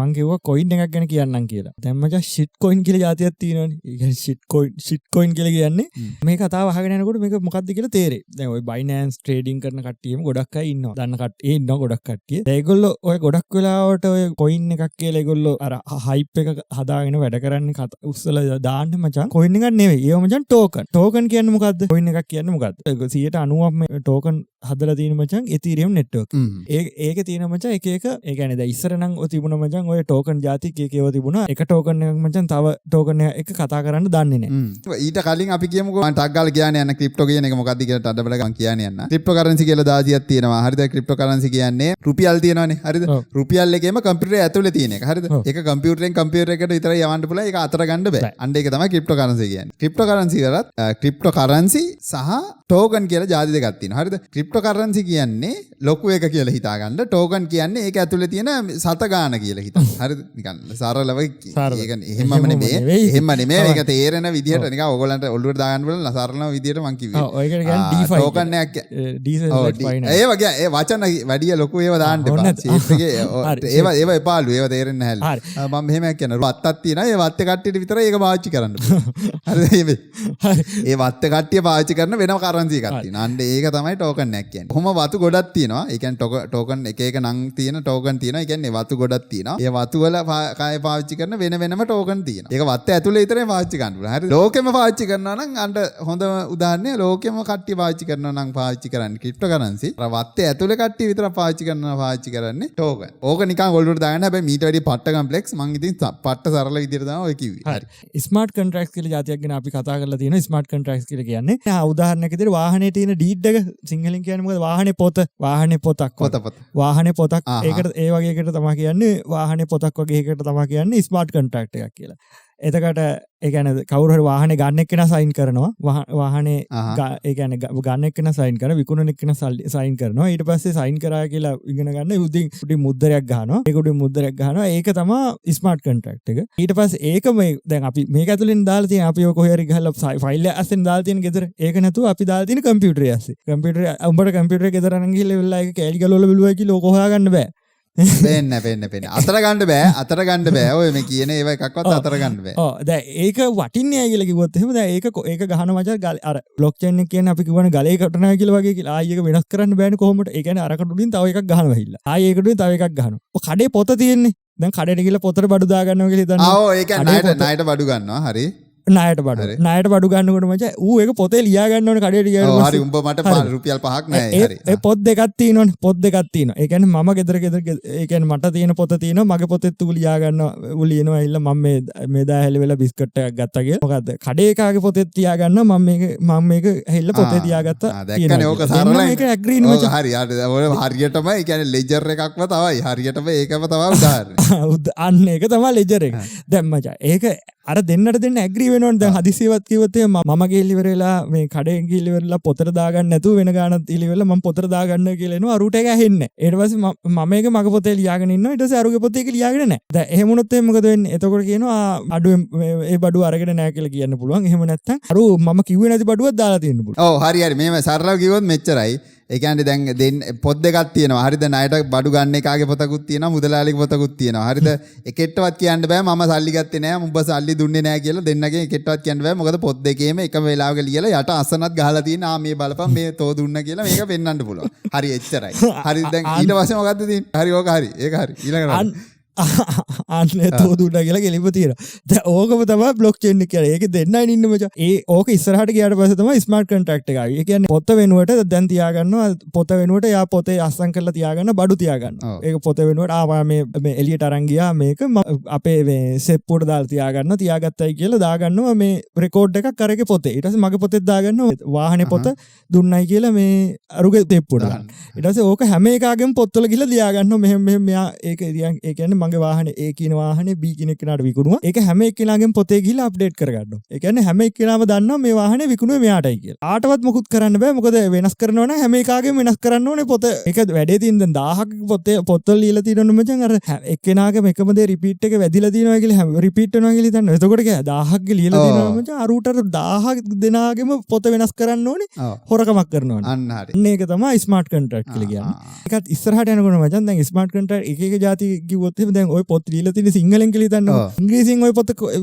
මං කිව්වා කොයින් එකක් ගැන කියන්නම් කියලා. දැන් මචං ෂිට් කොයින් කියලා જાතියක් තියෙනවනේ. ඒ කියන්නේ ෂිට් කොයින් කියලා කියන්නේ මේ කතාව අහගෙන යනකොට මේක මොකක්ද කියලා තේරෙයි. දැන් ওই Binance trading කරන කට්ටියම ගොඩක් අය ඉන්නවා. දන්න කට්ටිය ඉන්නවා ගොඩක් කට්ටිය. ඒගොල්ලෝ ඔය ගොඩක් වෙලාවට ඔය කොයින් එකක් කියලා ඒගොල්ලෝ අර හයිප් එක හදාගෙන වැඩ කරන්නේ උස්සලා දාන්න මචං කොයින් එකක් නෙවෙයි. ඒව මචං ටෝකන්. ටෝකන් කියන්නේ මොකද්ද? කොයින් එකක් කියන්නේ මොකද්ද? 90% මේ ටෝකන් හදලා තියෙන මචං Ethereum network. ඒකේ තියෙන මචං එක ඒ කියන්නේ දැන් ඉස්සර නම් ඔය තිබුණ මචං ඔය ටෝකන් ಜಾති කේකේව තිබුණා. එක ටෝකන් එකක් මචං තව ටෝකන් එක කතා කරන්න දන්නේ නැහැ. ඊට කලින් අපි කියමුකෝ මම ටක් ගාලා කියන්නේ යන ක්‍රිප්ටෝ කියන එක මොකක්ද කියලා අඩබල ගමන් කියන්නේ යන්න. ක්‍රිප්ටෝ කරන්සි කියලා දාතියක් තියෙනවා. හරිද? ක්‍රිප්ටෝ කරන්සි කියන්නේ රුපියල් තියෙනවනේ. හරිද? රුපියල් එකේම කම්පියුටරේ ඇතුලේ තියෙන එක. හරිද? ඒක කම්පියුටරෙන් කම්පියුටර් එකට විතරයි යවන්න පුළුවන්. ඒක අතර ගන්න බෑ. අන්න ඒක තමයි ක්‍රිප්ටෝ කරන්සි කියන්නේ. ක්‍රිප්ටෝ කරන්සි කරත් ක්‍රිප්ටෝ කරන්සි සහ ටෝකන් කියලා ಜಾති දෙකක් තියෙනවා. හරිද? ක්‍රිප්ටෝ කරන්සි කියන්නේ ලොකු එක කියලා හිතා ගන්න. ටෝකන් කියන්නේ ඒක ඇතුලේ තියෙන සත ගාන කියලා හිතන්න. හරිද? නිකන් සරලව ඒක එහෙමම නෙමෙයි. එහෙම නෙමෙයි. මේක තේරෙන විදිහට නිකන් ඕගොල්ලන්ට ඔළුවට දාගන්න බලන සරලව විදිහට මම කිව්වේ. ඔය එකට කියන්නේ DeFi. ටෝකන් එකක් ඒ වගේ ඒ වචන වැඩි ලොකු ඒවා දාන්න එපා. සීප් එකේ ඒවා එපාලු. ඒවා තේරෙන්නේ නැහැ. මම මෙහෙම කියනවා. වත්තක් තියෙනවා. ඒ වත්තේ කට්ටියට විතරයි ඒක පාවිච්චි කරන්න. හරිද? ඒ වත්තේ කට්ටිය පාවිච්චි කරන වෙනම කරන්සි එකක් තියෙනවා. අන්න ඒක තමයි ටෝකන් එකක් කියන්නේ. කොහොම වතු ගොඩක් තියෙනවා. ඒ කියන්නේ ටෝකන් එක නම් තියෙන ටෝකන් තියෙනවා. ඒ කියන්නේ වතු ගොඩක් තියෙනවා. ඒ වතු වල කාය පාවිච්චි කරන වෙනම ටෝකන් තියෙනවා. ඒක වත්තේ ඇතුලේ විතරයි පාවිච්චි කරන්න පුළුවන්. හරිද? ලෝකෙම පාවිච්චි කරනවා නම් අන්න හොඳ උදාහරණය ලෝකෙම කට්ටිය පාවිච්චි කරනවා නම් පාවිච්චි කරන්නේ ක්‍රිප්ටෝ කරන්සි. අර වත්තේ ඇතුලේ කට්ටිය විතරක් පාවිච්චි කරන්නේ ටෝකන්. ඕක නිකන් ඔළුවට දාගන්න හැබැයි මීට වැඩි පට්ට කම්ප්ලෙක්ස් මං ඉතින් පට්ට සරල විදිහට තමයි ඔය කිව්වේ. හරි. ස්මාර්ට් කොන්ට්‍රැක්ට්ස් කියලා જાතියක් ගැන අපි කතා කරලා තියෙනවා. ස්මාර්ට් කොන්ට්‍රැක්ට්ස් කියලා කියන්නේ උදාහරණයක් විදිහට වාහනේ තියෙන ඩීඩ් එක සිංහලෙන් කියන්නේ මොකද? වාහනේ පොතක්. වාහනේ පොතක්. ඒකට ඒ වගේ එකට තමයි කියන්නේ වාහනේ පොතක් වගේ එකකට තමයි කියන්නේ ස්මාර්ට් කොන්ට්‍රැක්ට් එකක් කියලා. එතකට ඒ කියන්නේ කවුරු හරි වාහනේ ගන්න එක්කෙනා සයින් කරනවා. වාහනේ ඒ කියන්නේ ගන්න එක්කෙනා සයින් කරනවා. විකුණන එක්කෙනා සයින් කරනවා. ඊට පස්සේ සයින් කරා කියලා ඉගෙන ගන්න උඩින් මුද්දරයක් ගහනවා. ඒක උඩින් මුද්දරයක් ගහනවා. ඒක තමයි ස්මාර්ට් කොන්ට්‍රැක්ට් එක. ඊට පස්සේ ඒක මේ දැන් අපි මේක ඇතුලෙන් දාලා තියෙන අපි ඔය කොහේ හරි ගහලා ෆයිල් එක අස්සෙන් දාලා තියෙන ගෙදර. ඒක නැතුව අපි දාලා තියෙන කම්පියුටරේ ඇස්සේ. උඹට කම්පියුටරේ ගෙදර අරන් ගිහලා වෙලා ඒක කෑලි ගලවලා බලුවා කියලා ඕක හොයාගන්න බෑ. වෙන්න අතර ගන්න බෑ ඔය මේ කියන ඒවා එකක්වත් අතර ගන්න බෑ. ඔව් දැන් ඒක වටින්නේ කියලා කිව්වොත් එහෙම දැන් ඒක ගහන මචං අර බ්ලොක් චේන් එක කියන්නේ අපි කියවනේ ගලේ කටනවා කියලා වගේ කියලා ආයි ඒක වෙනස් කරන්න බෑනේ කොහොමද? ඒ කියන්නේ අරකට උඩින් තව එකක් ගහනවා හිල්ලා. ආයි ඒකට උඩින් තව එකක් ගහනවා. ඔය කඩේ පොත තියෙන්නේ. දැන් කඩේට ගිහලා පොතට බඩු දා ගන්නවා කියලා හිතන්න. ආ ඔව් ඒ කියන්නේ ණයට බඩු ගන්නවා. හරි. ණයට බඩු ගන්නකොට මචං ඌ ඒක පොතේ ලියා ගන්න ඕනේ කඩේට ගියාට පස්සේ. හරි උඹ මට රුපියල් 5ක් නැහැ. හරි. ඒ පොත් දෙකක් තියෙනවනේ. පොත් දෙකක් තියෙනවා. ඒ කියන්නේ මම ගෙදර ඒ කියන්නේ මට තියෙන පොත තියෙනවා. මගේ පොතෙත් ඌ ලියා ගන්නවා. ඌ ලියනවා ඇවිල්ලා මම මේ දාහැලි වෙලා බිස්කට් එකක් ගත්තා කියලා. මොකද්ද? කඩේ කාගේ පොතෙත් තියා ගන්නවා. මම මේක ඇවිල්ලා පොතේ තියාගත්තා. දැක්කනේ ඕක සරලයි. මේක ඇග්‍රීන් මචං. හරි ඔය හරියටම ඒ කියන්නේ ලෙජර් එකක්ම තමයි. හරියටම ඒකම තමයි උදාහරණය. අන්න ඒක තමයි ලෙජර් එක. දැන් මචං ඒක අර දෙන්නට ඇග්‍රී වෙනවනේ. දැන් හදිසියවත් කිව්වොත් මම ගිහිලි වෙරලා මේ කඩේ ගිහිලි වෙරලා පොතට දාගන්න නැතුව වෙන ගානක් ඉලි වෙරලා මම පොතට දාගන්න කියලා එනවා. අරුට එක ඇහෙන්නේ. ඊට පස්සේ මම මේක මගේ පොතේ ලියාගෙන ඉන්නවා. ඊට පස්සේ අරුගේ පොතේ ඒක ලියාගෙන නැහැ. දැන් එහෙම වුණොත් එහෙනම් මොකද වෙන්නේ? එතකොට කියනවා අඩුවෙන් ඒ බඩුව අරගෙන නැහැ කියලා කියන්න පුළුවන්. එහෙම නැත්නම් අරු මම කිව්වේ නැති බඩුවක් දාලා තියෙන්න පුළුවන්. ඔව් හරි මේව සරලව කිව්වොත් මෙච්චරයි. ඒ කියන්නේ දැන් පොත් දෙකක් තියෙනවා. හරිද? ණයට බඩු ගන්න එකාගේ පොතකුත් තියෙනවා. මුදලාලිගේ පොතකුත් තියෙනවා. හරිද? එකෙට්ටවත් කියන්න බෑ මම සල්ලි ගත්තේ නෑ. උඹ සල්ලි දුන්නේ නෑ කියලා දෙන්නගෙන් එකෙට්ටවත් කියන්න බෑ. මොකද පොත් දෙකේම එකම වෙලාවක ලියලා යට අසනත් ගහලා තියෙන මේ බලපන් මේ තෝ දුන්න කියලා මේක පෙන්වන්න පුළුවන්. හරි එච්චරයි. හරි දැන් ඊට පස්සේ මොකද්ද තියෙන්නේ? හරි ඕක හරි. ඒක හරි. ඊළඟට අන්න තෝදුන්න කියලා කෙලිම තියෙනවා. දැන් ඕකම තමයි බ්ලොක් චේන් එක කියන්නේ. ඒක දෙන්නයි ඉන්නේ මචං. ඕක ඉස්සරහට ගියාට පස්සේ තමයි ස්මාර්ට් කොන්ට්‍රැක්ට් එක ආවේ. ඒ කියන්නේ පොත වෙනුවට දැන් තියාගන්නවා. පොත වෙනුවට යා පොතේ අස්සම් කරලා තියාගන්න බඩු තියාගන්නවා. ඒක පොත වෙනුවට මේ එළියට අරන් ගියා මේක අපේ මේ සෙප්පුවට දාලා තියාගන්නවා. තියාගත්තයි කියලා දාගන්නවා මේ රෙකෝඩ් එකක් අරගේ පොතේ. ඊට පස්සේ මගේ පොතේ දාගන්නවා වාහනේ පොත දුන්නයි කියලා මේ අරුගේ තෙප්පුවට ගන්න. ඊට පස්සේ ඕක හැම එකාගෙම පොත්වල ගිහලා ලියා ගන්නවා. මෙහෙම මෙයා ඒක කියන්නේ මගේ වාහනේ ඒ කියන වාහනේ B කියන කෙනාට විකුණුවා. ඒක හැම එක්කෙනාගෙන් පොතේ ගිහිල්ලා අප්ඩේට් කරගන්නවා. ඒ කියන්නේ හැම එක්කෙනාම දන්නවා මේ වාහනේ විකුණුවේ මෙයාටයි කියලා. ආටවත් මොකුත් කරන්න බෑ. මොකද වෙනස් කරනවා නම් හැම එකාගෙම වෙනස් කරන්න ඕනේ පොත. ඒක වැඩේ තියෙන දැන් 1000ක පොත්වල ලියලා තියෙනවනේ මචං අර එක්කෙනාගෙම එකම දේ රිපීට් එක වැදිලා තියෙනවා කියලා රිපීට් වෙනවා කියලා හිතන්න. එතකොට 1000ක ලියලා තියෙනවා මචං අර උටර 1000 දෙනාගෙම පොත වෙනස් කරන්න ඕනේ. හොරකමක් කරනවනේ. අන්න හරි. මේක තමයි ස්මාර්ට් කොන්ට්‍රැක්ට් කියලා කියන්නේ. ඒකත් ඉස්සරහට යනකොට මචං දැන් ස්මාර්ට් කොන්ට්‍රැක්ට් එක જાති කිව්වොත් එහෙම දැන් ওই පොත් ලියලා තියෙන සිංහලෙන් කියලා හිතන්නකො. ඉංග්‍රීසියෙන් ওই පොත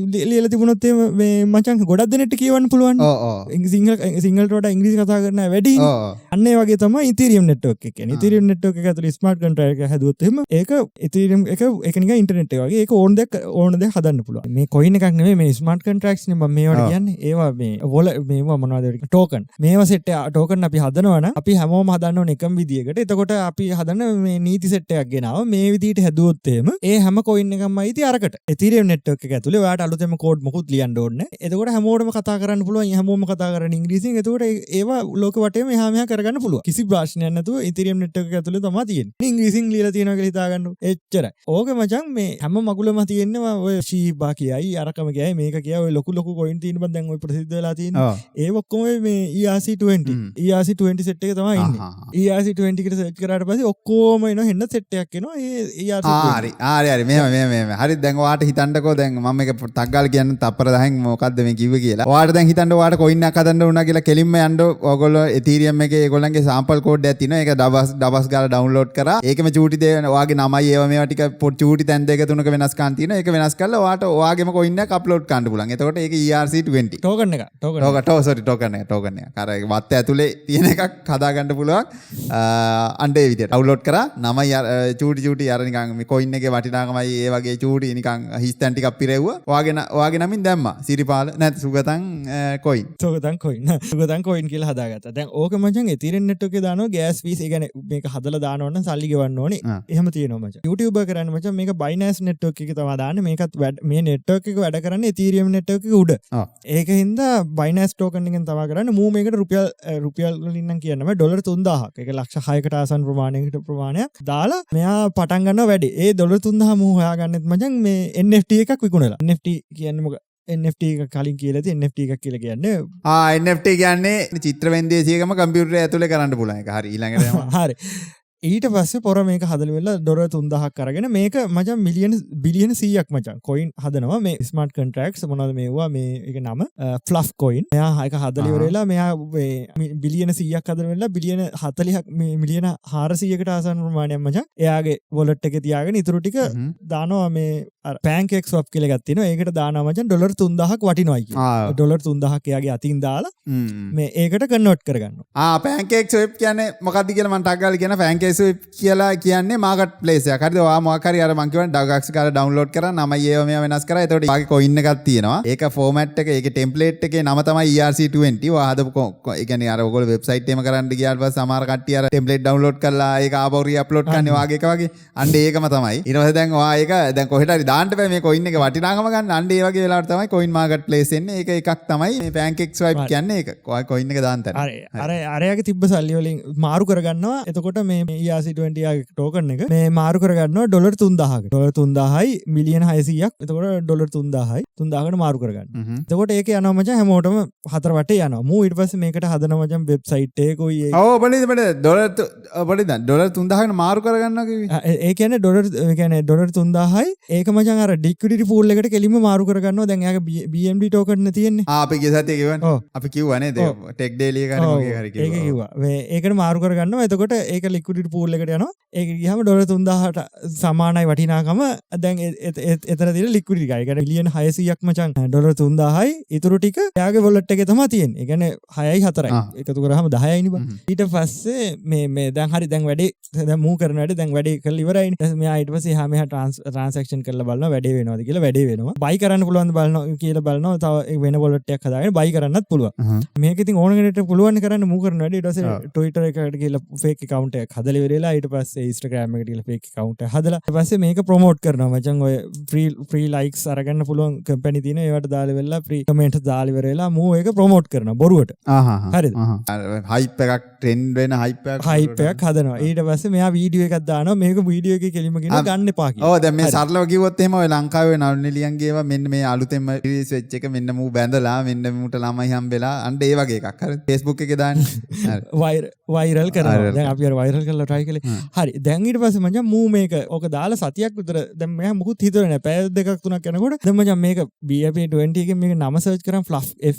ලියලා තිබුණොත් එහෙම මේ මචං ගොඩක් දෙනෙක්ට කියවන්න පුළුවන්. සිංහලට වඩා ඉංග්‍රීසි කතා කරන අය වැඩි. අන්න ඒ වගේ තමයි Ethereum network එක කියන්නේ. Ethereum network එක ඇතුලේ ස්මාර්ට් කොන්ට්‍රැක්ට් එක හැදුවොත් එහෙම ඒක Ethereum එක නිකන් ඉන්ටර්නෙට් එක වගේ ඒක ඕන දෙයක් හදන්න පුළුවන්. මේ coin එකක් නෙමෙයි මේ ස්මාර්ට් කොන්ට්‍රැක්ට්ස් නේ මම මේවට කියන්නේ. ඒවා මේවා මොනවද ටෝකන්. මේවා සෙට් ටෝකන් අපි හදනවා නම් අපි හැමෝම හදන්න ඕන එකම විදියකට. එතකොට අපි හදන මේ නීති සෙට් එකක් ගෙනාව මේ විදියට හැදුවොත් එහෙම ඒ හැම coin එකක්ම අයිති අරකට. Ethereum network එක ඇතුලේ ඔයාලට අලුතෙන්ම කෝඩ් මොකුත් ලියන්න ඕනේ නැහැ. එතකොට හැමෝටම කතා කරන්න පුළුවන්. හැමෝම කතා කරන්නේ ඉංග්‍රීසියෙන්. එතකොට ඒවා ලෝක වටේම එහා මෙහා කරගන්න පුළුවන්. කිසි ප්‍රශ්නයක් නැතුව Ethereum network එක ඇතුලේ තමයි තියෙන්නේ. ඉංග්‍රීසියෙන් ලියලා තියෙනවා කියලා හිතාගන්න. එච්චරයි. ඕක මචං මේ හැම මගුලම තියෙනවා ඔය ශීබා කියයි අරකම කියයි මේක කියයි ඔය ලොකු coin තියෙන බන් දැන් ඔය ප්‍රසිද්ධ වෙලා තියෙන්නේ. ඒ ඔක්කොම මේ ERC20 ERC20 සෙට් එක තමයි ඉන්නේ. ERC20 එකට සර්ච් කරාට පස්සේ ඔක්කොම එනවා හෙන්න සෙට් එකක් එනවා. ඒ ERC20. හරි මෙහෙම. හරි දැන් ඔයාට හිතන්නකෝ දැන් මම මේක ටක් ගාලා කියන්නේ තප්පර 10න් මොකද්ද මේ කිව්වේ කියලා. ඔයාට දැන් හිතන්න ඔයාට coin එකක් හදන්න උනා කියලා කෙලින්ම යන්න ඔයගොල්ලෝ Ethereum එකේ ඒගොල්ලන්ගේ sample code එකක් තියෙනවා. ඒක දවස් ගාලා download කරා. ඒකෙම චූටි දේ ඔයාගේ නමයි ඒවා මේවා ටික චූටි තැන් දෙක තුනක වෙනස්කම් තියෙනවා. ඒක වෙනස් කරලා ඔයාට ඔයාගේම coin එකක් upload කරන්න පුළුවන්. එතකොට ඒක ERC20 token එක. token එක. අර වත්ත ඇතුලේ තියෙන එකක් හදා ගන්න පුළුවන්. අnder ඒ විදියට download කරා නමයි චූටි අර නිකන් මේ coin එකේ වටිනාකමයි ඒ වගේ චූටි නිකන් හිස්තැන් ටිකක් පිරෙව්වා. ඔයාගේ නමින් දැම්මා. සිරිපාල නැත් සුගතන් coin. සුගතන් coin කියලා හදාගත්තා. දැන් ඕක මචං Ethereum network එකේ දානවා gas fees. ඒ කියන්නේ මේක හදලා දානවා නම් සල්ලි ගෙවන්න ඕනේ. එහෙම තියෙනවා මචං. YouTuber කරන්නේ මචං මේක Binance network එකේ තමයි දාන්නේ. මේකත් මේ network එක වැඩ කරන්නේ Ethereum network එක උඩ. ඒකින්ද Binance token එකෙන් තමයි කරන්නේ. මූ මේකට රුපියල් වලින් නම් කියන්න බෑ ඩොලර් 3000ක්. ඒක ලක්ෂ 6කට ආසන්න ප්‍රමාණයක් දාලා මෙයා පටන් ගන්නවා වැඩි. ඒ ඩොලර් 3000 මූ හොයාගන්නෙත් මචං මේ NFT එකක් විකුණලා. NFT කියන්නේ මොකක්ද? NFT එක කලින් කියලා තියෙන NFT එකක් කියලා කියන්නේ NFT කියන්නේ චිත්‍ර වෙන්දේසියකම කම්පියුටරේ ඇතුලේ කරන්න පුළුවන් එක. හරි ඊළඟට යනවා. හරි. ඊට පස්සේ පොර මේක හදලා වෙලා ඩොලර් 3000ක් අරගෙන මේක මචං බිලියන 100ක් මචං coin හදනවා මේ smart contracts මොනවද මේවා මේ ඒක නම fluff coin. මෙයා ඒක හදලා ඉවරලා මෙයා බිලියන 100ක් හදලා වෙලා බිලියන 40ක් මිලියන 400කට ආසන්න ප්‍රමාණයක් මචං එයාගේ wallet එකේ තියාගෙන ඉතුරු ටික දානවා මේ අර pancake swap කියලා එකක් තියෙනවා. ඒකට දානවා මචං ඩොලර් 3000ක් වටිනවයි කියලා. ඩොලර් 3000ක් එයාගේ අතින් දාලා මේ ඒකට කන්වර්ට් කරගන්නවා. pancake swap කියන්නේ මොකක්ද කියලා මම ටක් ගාලා කියන pancake කියලා කියන්නේ මාකට් ප්ලේස් එකක්. හරිද? ඔයා මොකක් හරි අර මං කියවන ඩගක්ස් කාලා ඩවුන්ලෝඩ් කරා නමයි ඒව මේවා වෙනස් කරා. එතකොට ඊගේ coin එකක් තියෙනවා. ඒක ෆෝමැට් එක ඒකේ ටෙම්ප්ලේට් එකේ නම තමයි ERC20. ඔයා හදපු ඒ කියන්නේ අර ඔයගොල්ලෝ වෙබ්සයිට් එකේම කරන්න ගියාට පස්සේ සමහර කට්ටිය අර ටෙම්ප්ලේට් ඩවුන්ලෝඩ් කරලා ඒක ආපහු රීඅප්ලෝඩ් කරන්නේ වාගේ එක වගේ. අන්න ඒකම තමයි. ඊට පස්සේ දැන් ඔයා ඒක දැන් කොහෙට හරි දාන්න බෑ මේ coin එකේ වටිනාකම ගන්න. අන්න ඒ වගේ වෙලාවට තමයි coin market place එන්නේ. ඒක එකක් තමයි මේ pancake swap කියන්නේ ඒක. ඔයා coin එක දාන්න තැන. අරයාගේ තිබ්බ සල්ලි වලින් මාරු කරගන්නවා. එතකොට මේ ERC20 ටෝකන් එක මේ මාරු කරගන්නවා ඩොලර් 3000කට. ඩොලර් 3000යි මිලියන 600ක්. එතකොට ඩොලර් 3000කට මාරු කරගන්න. එතකොට ඒක යනවා මචං හැමෝටම හතර වටේ යනවා. මූ ඊට පස්සේ මේකට හදනවා මචං වෙබ්සයිට් එකකුයි ඒක. ඔව් බලන්න ඩොලර් 3000කට මාරු කරගන්නවා කිව්වේ. ඒ කියන්නේ ඩොලර් 3000යි ඒක මචං අර ලික්විඩිටි පූල් එකට කෙලින්ම මාරු කරගන්නවා. දැන් එයාගේ BNB ටෝකන් නේ තියෙන්නේ. අපි ගිය සතියේ කිව්වනේ. අපි කිව්වා නේද? ටෙක් ඩේලි එක හරි කිව්වා. ඒක කිව්වා. ඒකට මාරු කරගන්නවා. එතකොට ඒක ලික්විඩිටි පූල් එකට යනවා. ඒක ගියාම ඩොලර් 3000ට සමානයි වටිනාකම. දැන් එතන තියෙන ලික්විඩිටි එක. ඒ කියන්නේ මිලියන 600ක් මචං ඩොලර් 3000යි ඊටු ටික එයාගේ වොලට් එකේ තමයි තියෙන්නේ. ඒ කියන්නේ 6යි 4යි. එකතු කරාම 10යි නේ බං. ඊට පස්සේ මේ දැන් හරි දැන් වැඩේ දැන් මූ කරන වැඩේ දැන් වැඩේ කරලා ඉවරයිනේ. ඊට පස්සේ මෙයා ඊට පස්සේ එහා මෙහා ට්‍රාන්සැක්ෂන් කරලා බලනවා වැඩේ වෙනවද කියලා. වැඩේ වෙනවා. බයි කරන්න පුළුවන්ද බලනවා කියලා බලනවා. තව වෙන වොලට් එකක් හදාගෙන බයි කරන්නත් පුළුවන්. මේක ඉතින් ඕන කෙනෙක්ට පුළුවන් කරන්න මූ කරන වැඩේ. ඊට පස්සේ Twitter එකකට ගිහලා fake account එකක් හදලා ඉවරලා ඊට පස්සේ Instagram එකට ගිහලා fake account එක හදලා ඊට පස්සේ මේක promote කරනවා මචං ඔය free likes අරගන්න පුළුවන් company තියෙන ඒවට දාලා වෙලා free comment දාලා ඉවරලා මූ ඒක promote කරනවා බොරුවට හරිද hype එකක් trend වෙන hype එකක් හදනවා ඊට පස්සේ මෙයා වීඩියෝ එකක් දානවා මේක වීඩියෝ එකේ කෙලිම කියන ගන්න එපා කියලා ඔව් දැන් මේ සරලව කිව්වොත් එහෙම ඔය ලංකාවේ නළුනිලියන්ගේ ඒවා මෙන්න මේ අලුතෙන්ම රිලීස් වෙච්ච එක මෙන්න මූ බැඳලා මෙන්න මූට ළමයි හම්බෙලා අන්න ඒ වගේ එකක් හරි Facebook එකේ දාන්නේ හරි වයිරල් කරනවා දැන් අපි අර වයිරල් කරලා try කළේ හරි දැන් ඊට පස්සේ මචං මූ මේක ඔක දාලා සතියක් විතර දැන් මෙයා මුකුත් හිතුවේ නැහැ පැය දෙකක් තුනක් යනකොට දැන් මචං මේක BFA20 එකෙන් මේක නම සර්ච් කරන්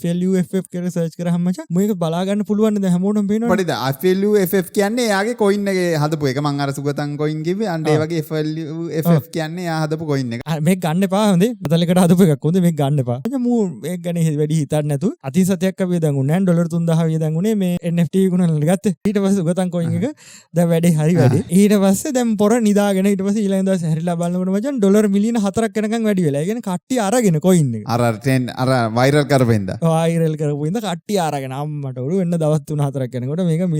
FLUFF කියලා සර්ච් කරාම මචං මේක බලා ගන්න පුළුවන් ද හැමෝටම පේනවා පරිද FLUFF කියන්නේ එයාගේ coin එකේ හදපු එක මම අර සුගතන් coin කිව්වේ අන්න ඒ වගේ FLUFF කියන්නේ එයා හදපු coin එක මේක ගන්න එපා හොඳේ බතලකට හදපු එකක් හොඳේ මේක ගන්න එපා මචං මූ මේක ගැන වැඩි හිතන්නේ නැතු අතින් සතියක් අපි දැන් උන්නේ නැහැ $3000 වියදම් උනේ මේ NFT ගුණවල ගත්තේ ඊට පස්සේ සුගතන් coin එක දැන් වැඩි හරි වැඩි ඊට පස්සේ දැන් පොර නිදාගෙන ඊට පස්සේ ඊළඟ දවසේ හැරිලා බලනකොට මචං $4 මිලියන 4ක් වෙනකන් වැඩි වෙලා. ඒ කියන්නේ කට්ටිය අරගෙන coin එක. අර trend අර viral කරපෙන්ද. viral කරපෙන්ද කට්ටිය අරගෙන අම්මට උරු වෙන්න දවස් 3-4ක් යනකොට මේක $4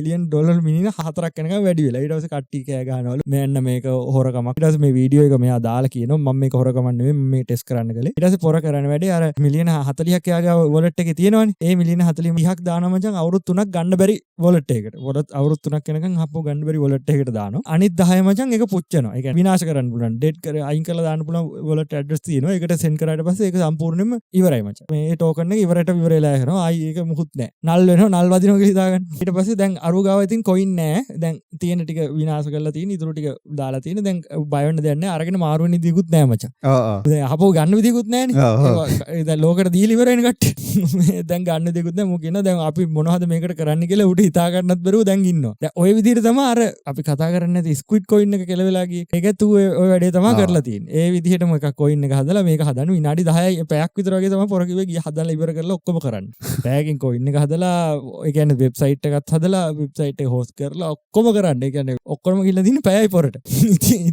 මිලියන 4ක් වෙනකන් වැඩි වෙලා. ඊට පස්සේ කට්ටිය කෑ ගහනවලු මෙන්න මේක හොරකමක්. ඊට පස්සේ මේ වීඩියෝ එක මෙයා දාලා කියනවා මම මේක හොරකමක් නෙමෙයි මම මේ ටෙස්ට් කරන්න ගලේ. ඊට පස්සේ පොර කරන්න වැඩි අර මිලියන 40ක් එයාගේ wallet එකේ තියෙනවනේ. ඒ මිලියන 40ක් දානවා මචං අවුරුදු 3ක් ගන්න බැරි wallet එකකට. අවුරුදු 3ක් වෙනකන් හප්පෝ ගන්න බැරි wallet එකකට දානවා. අනිත් 10 මචං ඒක පුච්චනවා. ඒ කියන්නේ විනාශ කරන්න පුළුවන්. ඩෙඩ් කර අයින් කරලා දාන්න පුළුවන් wallet address තියෙනවා. ඒකට send කරාට පස්සේ ඒක සම්පූර්ණයෙන්ම ඉවරයි මචං. මේ token එක ඉවරට ඉවරලා යනවා. ආයි ඒක මුකුත් නැහැ. නල් වෙනවා නල් වදිනවා කියලා හිතාගන්න. ඊට පස්සේ දැන් අරු ගාව ඉතින් coin නැහැ. දැන් තියෙන ටික විනාශ කරලා තියෙන ඉතුරු ටික දාලා තියෙන. දැන් බය වෙන්න දෙයක් නැහැ. අරගෙන මාරු වෙන්න විදියකුත් නැහැ මචං. දැන් අහපෝ ගන්න විදියකුත් නැහැනේ. දැන් ලෝකෙට දීලා ඉවරයිනේ කට්ටිය. දැන් ගන්න විදියකුත් නැහැ. මෝ කියනවා දැන් අපි මොනවද මේකට කරන්න කියලා උට හිතා ගන්නත් බැරුව දැන් ඉන්නවා. දැන් ওই විදිහට තමයි අර අපි කතා කරන්නේ නැති ස්ක්විඩ් coin එක කෙලවෙලා ගියේ. ඒකත් ඔය වැඩේ තමයි කරලා තියෙන්නේ. ඒ විදිහටම එකක් coin එක හදලා මේක හදන්න විනාඩි 10යි පැයක් විතර වගේ තමයි පොර කිව්වේ ගිය හදලා ඉවර කරලා ඔක්කොම කරන්නේ. පැයකින් coin එක හදලා ඒ කියන්නේ වෙබ්සයිට් එකත් හදලා වෙබ්සයිට් එක host කරලා ඔක්කොම කරන්න. ඒ කියන්නේ ඔක්කොම ගිහලා දින පැයයි පොරට.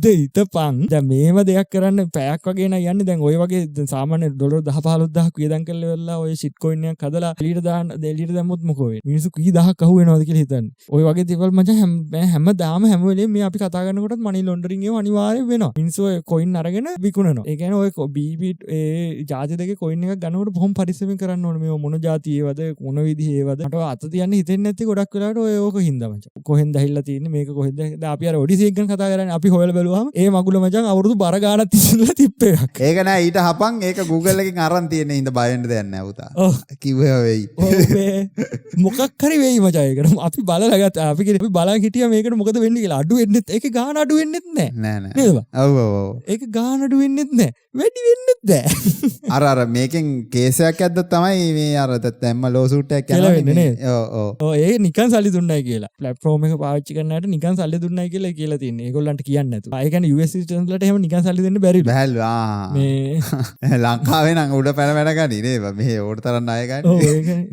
ඉතපන් දැන් මේව දෙයක් කරන්න පැයක් වගේ නෑ යන්නේ. දැන් ඔය වගේ සාමාන්‍ය $10,000-15000ක් වියදම් කරලා වෙලා ඔය shit coin එකක් හදලා එළියට දැම්මොත් මොකෝ වෙන්නේ? මිනිස්සු කී දහයක් අහු වෙනවද කියලා හිතන්නේ. ඔය වගේ දේවල් මචං හැමදාම හැම වෙලේම මේ අපි කතා කරනකොටත් money laundering ඒව අනිවාර්යෙන් වෙනවා. මිනිස්සු ඔය coin අරගෙන විකුණනවා. ඒ කියන්නේ ඔය BB ඒ ජාති දෙකේ coin එකක් ගන්නකොට බොහොම පරිස්සමෙන් කරන්න ඕනේ. මේ මොන ජාති ඒවද මොන විදිහ ඒවද මට අත තියන්න හිතෙන්නේ නැති ගොඩක් වෙලාවට ඔය ඕක හින්දා මචං. කොහෙන්ද ඇහිලා තියෙන්නේ මේක කොහෙන්ද? දැන් අපි අර ඔඩිසි එක ගැන කතා කරන්නේ අපි හොයලා බැලුවාම ඒ මගුල මචං අවුරුදු බර ගානක් තිස්සලා තිප්ප එකක්. ඒක නෑ ඊට හපන් ඒක Google එකෙන් අරන් තියෙන හින්දා බය වෙන්න දෙයක් නෑ පුතා. කිව්වේ වෙයි. මොකක් හරි වෙයි මචං ඒකට. අපි බලලා ගත්තා. අපි බලන් හිටියා මේකට මොකද වෙන්නේ කියලා. අඩු වෙන්නෙත් ඒකේ ගාන අඩු වෙන්නෙත් නෑ. නෑ. නේද? ඔව්. ඒක ගාන අඩු වෙන්නෙත් නෑ. වැඩි වෙන්නෙත් නෑ. අර මේකෙන් කේසයක් ඇද්දත් තමයි මේ අර දැම්ම ලෝසූට් එකක් යනවා. ඔව්. ඒ නිකන් සල්ලි දුන්නයි කියලා. ප්ලැට්ෆෝම් එක පාවිච්චි කරනාට නිකන් සල්ලි දුන්නයි කියලා තියෙන්නේ. ඒගොල්ලන්ට කියන්නේ නැතු. ඒ කියන්නේ US citizens ලට එහෙම නිකන් සල්ලි දෙන්න බැරිලු. බැලු මේ ලංකාවේ නම් උඩ පැන ගනි නේ. මේ ඕඩ තරම් ණය ගන්න.